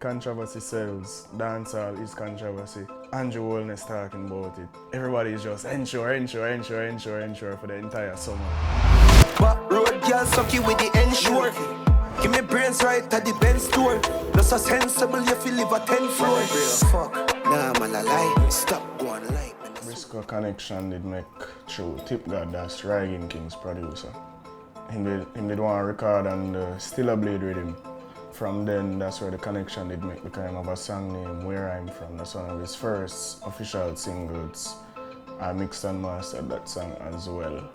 Controversy sells, dancehall is controversy. Andrew Holness talking about it. Everybody is just ensure for the entire summer. But road girl suck you with the ensure. Give me brains right at the Benz store. No so sensible if you live a 10 floor. Fuck, nah man I lie. Stop going like. Briscoe connection did make through Tip God, that's Riddim King's producer. He did one record and Still a Bleed Rhythm. From then, that's where the connection did make because I have a song named Where I'm From. That's one of his first official singles. I mixed and mastered that song as well.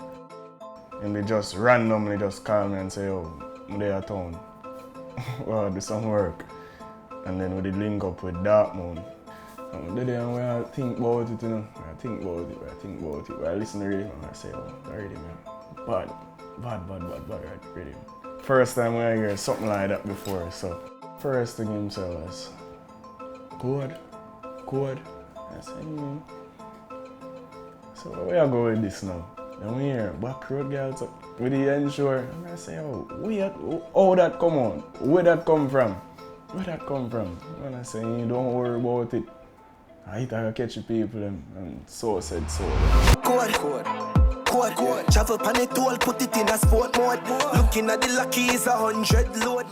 And they just randomly just call me and say, oh, I'm there at town. Well, do some work. And then we did link up with Dark Moon. And we did it and I think about it, you know. I think about it. I listen to it and I say, oh, the rhythm, yeah. Bad rhythm. First time I hear something like that before, so first thing him said was, Code. I said, So where I go with this now? Then we hear back road girls with the ensure, and I say, how that come on? Where that come from? And I say, don't worry about it. I catch the people and so said so. Code. Travel pan it all, put it in a sport mode. Looking at the lucky is 100 load.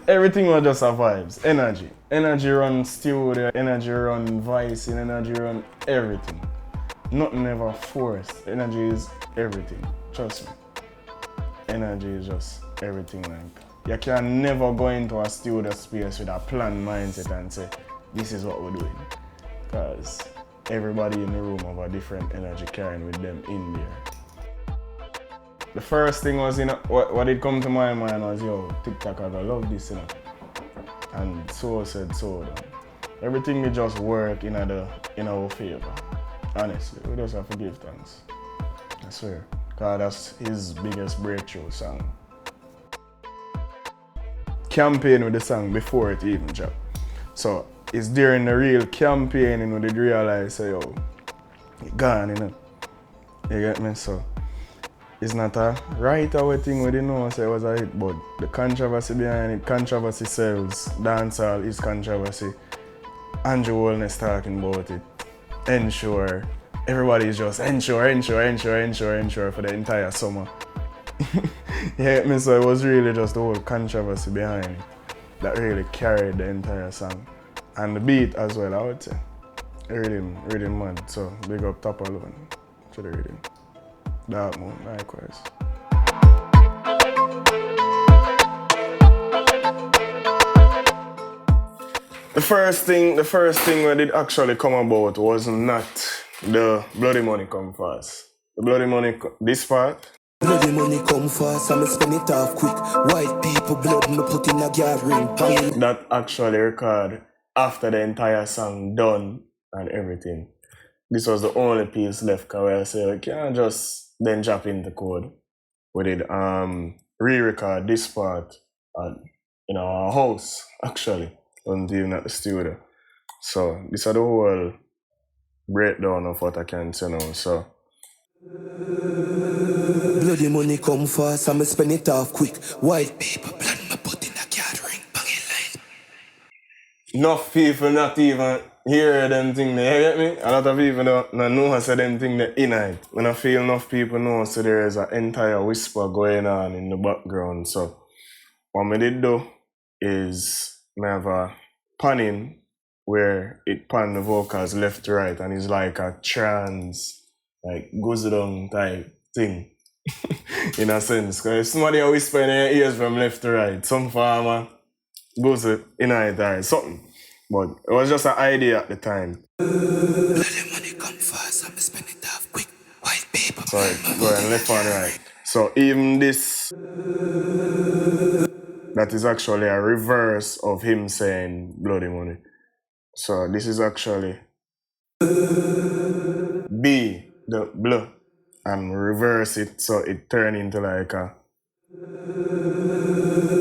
Everything was just a vibes, energy. Energy run studio, energy run voice, energy run everything. Nothing ever forced. Energy is everything. Trust me. Energy is just everything like. You can never go into a studio space with a planned mindset and say, this is what we're doing. Because everybody in the room have a different energy carrying with them in there. The first thing was, what did come to my mind was, TikTok, I love this, And so said so. Everything will just work in our favor. Honestly, we just have to give thanks. I swear. Because that's his biggest breakthrough song. Campaign with the song before it even dropped. So it's during the real campaigning when they realize, say, it gone, You get me? So it's not a right away thing we didn't know, say it was a hit, but the controversy behind it, controversy sells, dancehall is controversy. Andrew Holness talking about it. Ensure. Everybody is just ensure for the entire summer. You get me? So it was really just the whole controversy behind it that really carried the entire song. And the beat as well, I would say. Rhythm mad, so big up Top Alone to the rhythm. Dark Moon, likewise. The first thing that did actually come about was not the bloody money come fast. The bloody money, this part. Bloody money come fast, I'ma spend it off quick. White people blood, me put in a gathering. That actually recorded after the entire song done and everything. This was the only piece left where I said, can I just then drop in the code? We did re-record this part in our house, actually, and even at the studio. So this is the whole breakdown of what I can say now. So bloody money come fast, I'ma spend it off quick. White people blood, me put in a gathering. enough people not even hear them thing there, you get me? A lot of people don't know how to say them thing there in it. When I feel enough people know, so there is an entire whisper going on in the background. So what I did do is I have a panning where it pan the vocals left to right and it's like a trance, like goes down type thing. In a sense. Because if somebody are whispering in your ears from left to right, some farmer goes in it or something. But it was just an idea at the time. Bloody money come fast, I'ma spend it off quick. White people. So it going left and right. So even this, that is actually a reverse of him saying bloody money. So this is actually B, the blah, and reverse it so it turn into like a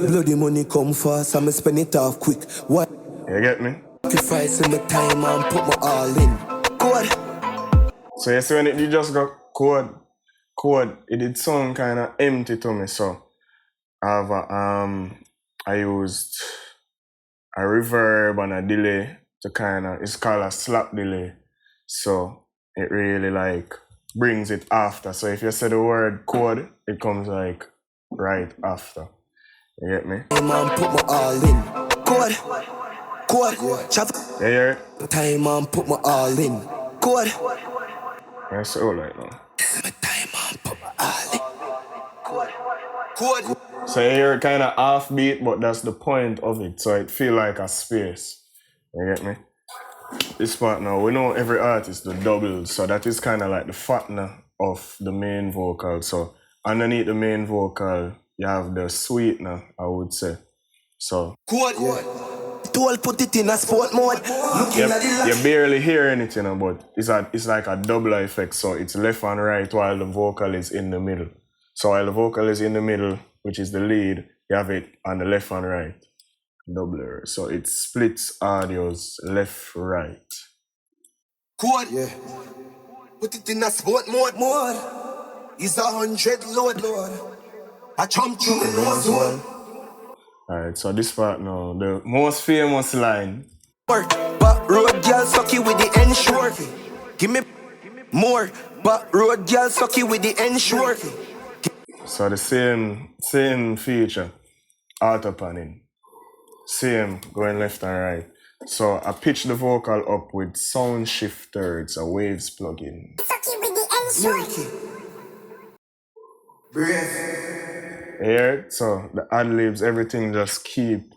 bloody money come fast, I'ma spend it off quick. What? You get me? Sacrificing my time and put my all in. Code. So you see when it just got code, it did sound kind of empty to me. So I used a reverb and a delay to kind of, it's called a slap delay. So it really like brings it after. So if you say the word chord, it comes like right after. You get me? Hey man, put my all in. Chord, chat. You hear it? Time man, put my all in. Chord. That's all right now. My time man, put my all in. Chord. So you hear it kind of offbeat, but that's the point of it. So it feel like a space. You get me? This part now, we know every artist do doubles, so that is kind of like the fattener of the main vocal. So underneath the main vocal, you have the sweetener, I would say. So Chord. Tool put it in a sport mode. you barely hear anything, but it's like a double effect. So it's left and right while the vocal is in the middle. So while the vocal is in the middle, which is the lead, you have it on the left and right. Doubler. So it splits audios left, right. Chord. Yeah. Put it in a sport mode. It's 100 load. I jump through the nose one. Alright, so this part now, the most famous line. But road girl suck you with the end short. Give me more. But road girl suck you with the end short. So the same feature, auto panning. Same going left and right. So I pitch the vocal up with sound shifter, it's a waves plugin. Suck you with the end short. Breath. Here, so the ad-libs, everything just keep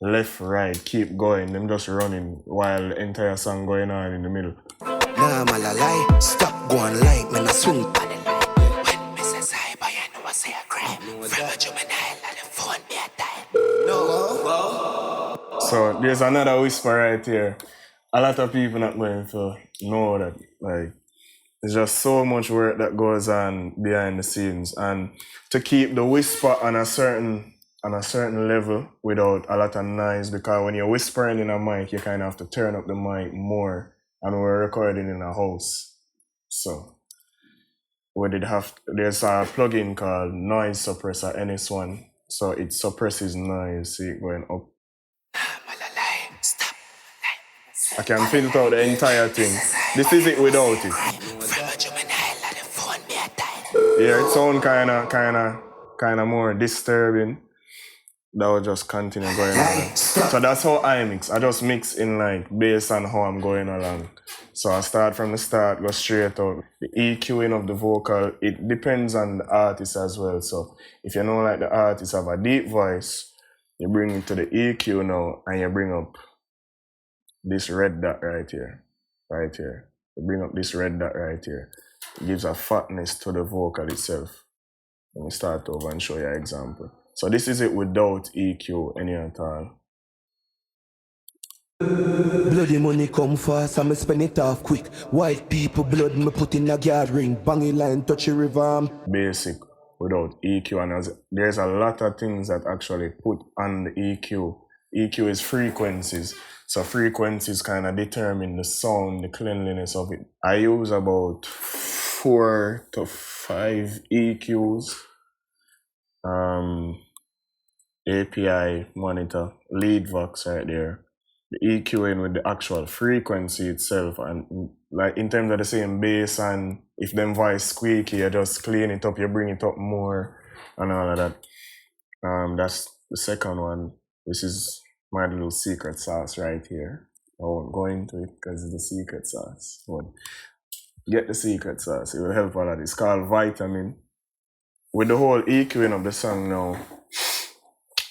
left, right, keep going. Them just running while the entire song going on in the middle. Nah, man, I lie. Stop going like, man, I swing by the line. When Mrs. Cyber, you know I say I cry. From a juvenile, I the phone me a time. No. So there's another whisper right here. A lot of people not going to know that, like, there's just so much work that goes on behind the scenes, and to keep the whisper on a certain level without a lot of noise, because when you're whispering in a mic, you kind of have to turn up the mic more, and we're recording in a house. So there's a plugin called Noise Suppressor NS1, so it suppresses noise, see it going up. Stop. I can filter out the entire thing. This is it without it. Yeah, it sounds kind of more disturbing. That will just continue going on. So that's how I mix. I just mix in like based on how I'm going along. So I start from the start, go straight out. The EQing of the vocal, it depends on the artist as well. So if you know like the artist have a deep voice, you bring it to the EQ now and you bring up this red dot right here. You bring up this red dot right here. It gives a fatness to the vocal itself. Let me start over and show you an example. So this is it without EQ any at all. Bloody money come fast, I'ma spend it off quick. White people blood, me put in a gathering. Bangy line, touch a river. Basic without EQ, and there's a lot of things that actually put on the EQ. EQ is frequencies. So frequencies kind of determine the sound, the cleanliness of it. I use about 4 to 5 EQs. API monitor, lead vox right there. The EQing with the actual frequency itself, and like in terms of the same bass, and if them voice squeaky, you just clean it up, you bring it up more and all of that. That's the second one. This is my little secret sauce right here. I won't go into it because it's the secret sauce. But get the secret sauce, it will help a lot. It's called Vitamin. With the whole EQing of the song now,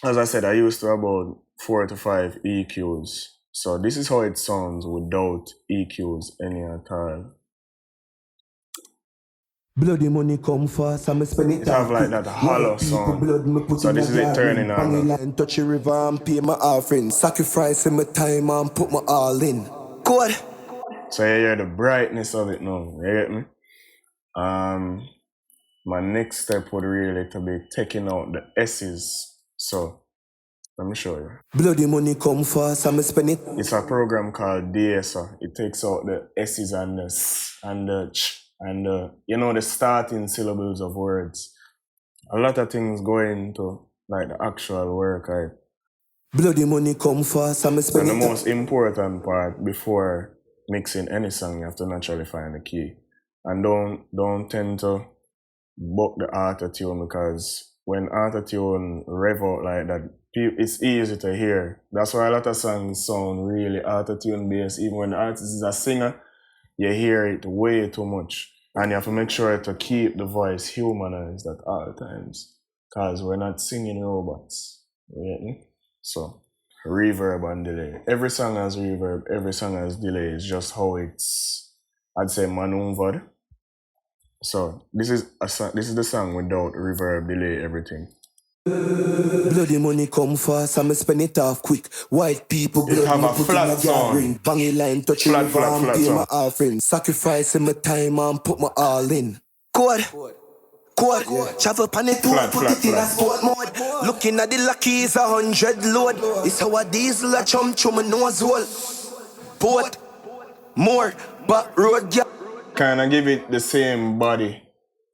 as I said, I used to about 4 to 5 EQs. So this is how it sounds without EQs any at all. Bloody money come fast, I'ma spend it have like that hollow sound. So this is it turning on. Line, touch a river and pay my offering. Sacrificing my time and put my all in. Good. So you hear the brightness of it now. You get me? My next step would really to be taking out the S's. So let me show you. Bloody money come fast, I'ma spend it. It's a program called DSR. It takes out the S's and the S and the Ch and you know, the starting syllables of words. A lot of things go into like the actual work, right? Bloody money come fast, I'm And spend the it. most important part before mixing any song, you have to naturally find the key. And don't tend to buck the auto-tune, because when auto-tune rev out like that, it's easy to hear. That's why a lot of songs sound really auto-tune based. Even when the artist is a singer, you hear it way too much. And you have to make sure to keep the voice humanized at all times, because we're not singing robots. You get me? So, reverb and delay. Every song has reverb, every song has delay. It's just how it's, I'd say, maneuvered. So this is the song without reverb, delay, everything. Bloody money come fast, I'm spend it off quick. White people It blood have me a put flat in a sound. ring. Bang line touch Flat, the flat, river and flat pay sound. my offering. Sacrificing my time and put my all in. Code. Travel pan it Flat, put flat, it in a flat. sport mode. Looking at the lucky is 100 load. It's how a diesel a chum my nose hole. Port. More. But road yeah. Kinda give it the same body,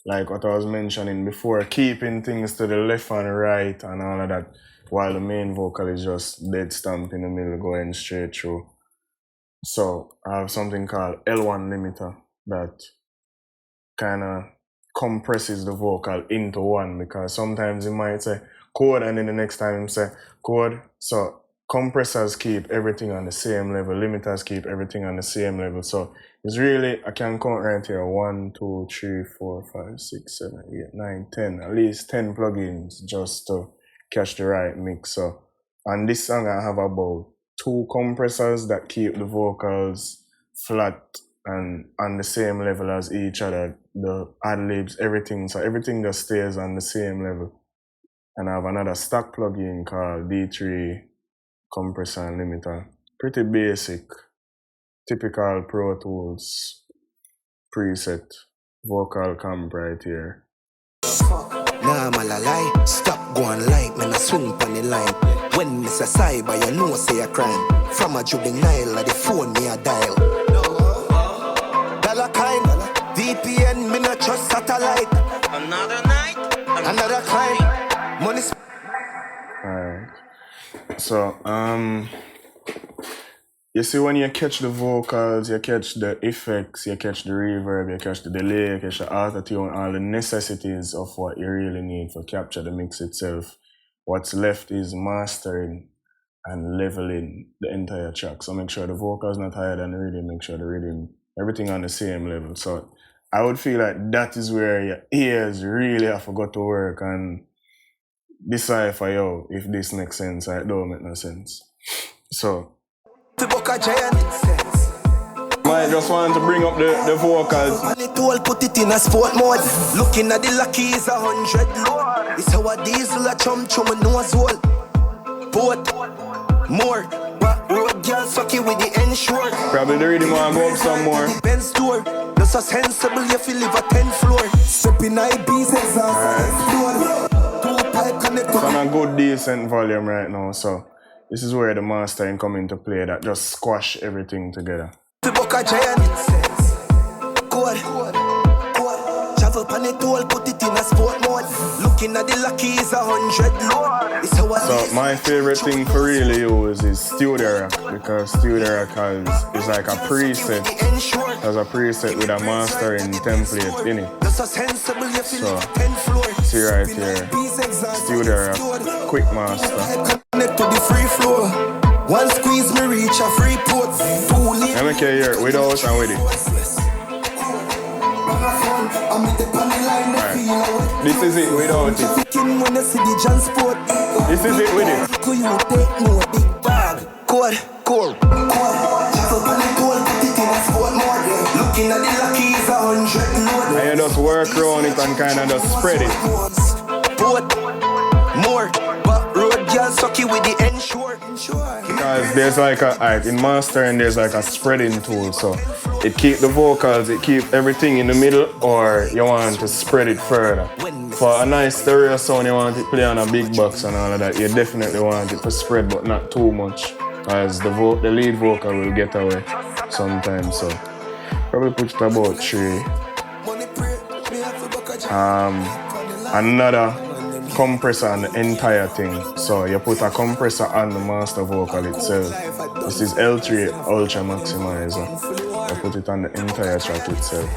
like what I was mentioning before, keeping things to the left and right and all of that, while the main vocal is just dead stamp in the middle going straight through. So I have something called L1 limiter that kinda compresses the vocal into one, because sometimes you might say chord and then the next time you say chord. So compressors keep everything on the same level, limiters keep everything on the same level. So it's really, I can count right here, 1, 2, 3, 4, 5, 6, 7, 8, 9, 10, at least 10 plugins just to catch the right mix. So on this song I have about 2 compressors that keep the vocals flat and on the same level as each other, the ad-libs, everything. So everything just stays on the same level. And I have another stock plugin called D3 compressor and limiter. Pretty basic, typical Pro Tools preset vocal comp right here. Nah, man, I lie. Stop going like, man, I swing on the line. When Mr. Cyber, you know, say a crime. From a juvenile, like the phone me a dial. Dollar kind, VPN, me not trust satellite. Another night, another crime. Money. Alright. So, you see when you catch the vocals, you catch the effects, you catch the reverb, you catch the delay, you catch the auto-tune, all the necessities of what you really need for capture the mix itself. What's left is mastering and leveling the entire track. So make sure the vocal's not higher than the rhythm, make sure the rhythm, everything on the same level. So I would feel like that is where your ears really have to go to work and decipher, yo, if this makes sense or it don't make no sense. So I just want to bring up the vocals. And it all put it in a sport mode. Looking at the lucky is 100 load. It's how a diesel a chum my nose hole. Port. More. But road girl sucky with the ensure. Probably the rhythm want to go up some more. Benz store. That's so sensible you feel live a 10th floor. Stepping IBs exhaust. Two pipe connect. It's on a good decent volume right now, so this is where the mastering come into play, that just squash everything together. To book a giant code. Travel pan it all, put it in a sport mode. Looking at the lucky is 100 load. It's how So my favorite thing for really use is Studio Rack, because Studio Rack is like a preset. Has a preset with a mastering template in it. So see right here, Studio Rack, quick master. Connect to the free floor. One squeeze me reach a free port. I make you hear it without and with it. Right. This is it without it. This is it with it. Core. Looking at the lucky is 100 load. And you just work around it and kind of just spread it. More. But road girl sucky with the ensure. Because there's like in mastering there's like a spreading tool, so it keep the vocals, it keep everything in the middle, or you want to spread it further. For a nice stereo sound, you want it play on a big box and all of that, you definitely want it to spread, but not too much, because the lead vocal will get away sometimes. So probably put it about 3. Another compressor on the entire thing. So you put a compressor on the master vocal itself. This is L3 Ultra Maximizer. You put it on the entire track itself.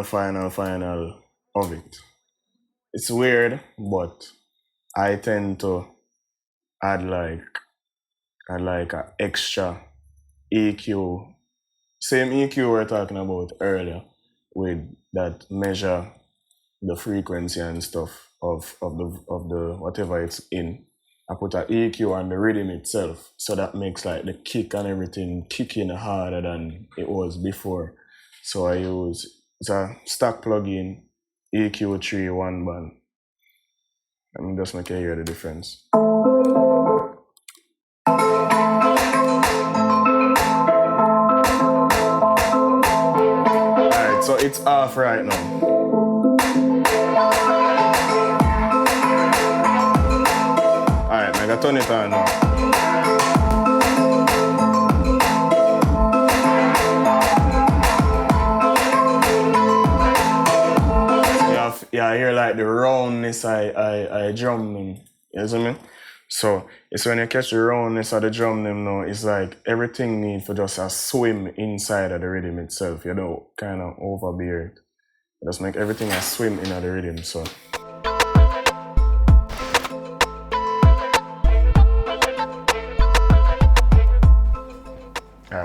Final of it. It's weird, but I tend to add like an extra EQ. Same EQ we were talking about earlier with that measure the frequency and stuff of the whatever it's in. I put an EQ on the rhythm itself, so that makes like the kick and everything kick in harder than it was before. So I use it's a stock plugin EQ3 one band. Let me just make you hear the difference. Alright, so it's off right now. Alright, I gotta turn it on now. Yeah, I hear like the roundness I drum them. You see me? So it's when you catch the roundness of the drum them now, it's like everything needs to just swim inside of the rhythm itself. You don't kind of overbear it. Just make everything swim in the rhythm. So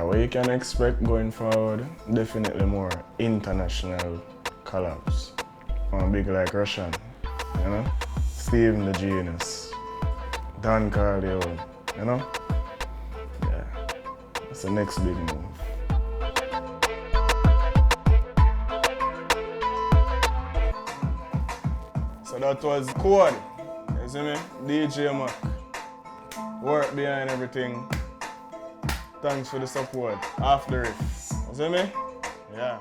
what you can expect going forward, definitely more international collabs. I'm big like Russian, you know? Steven the Genius, Don Corleone, you know? Yeah, that's the next big move. So that was Code, you see me? DJ Mac, work behind everything. Thanks for the support. Off the Riff, you see me? Yeah.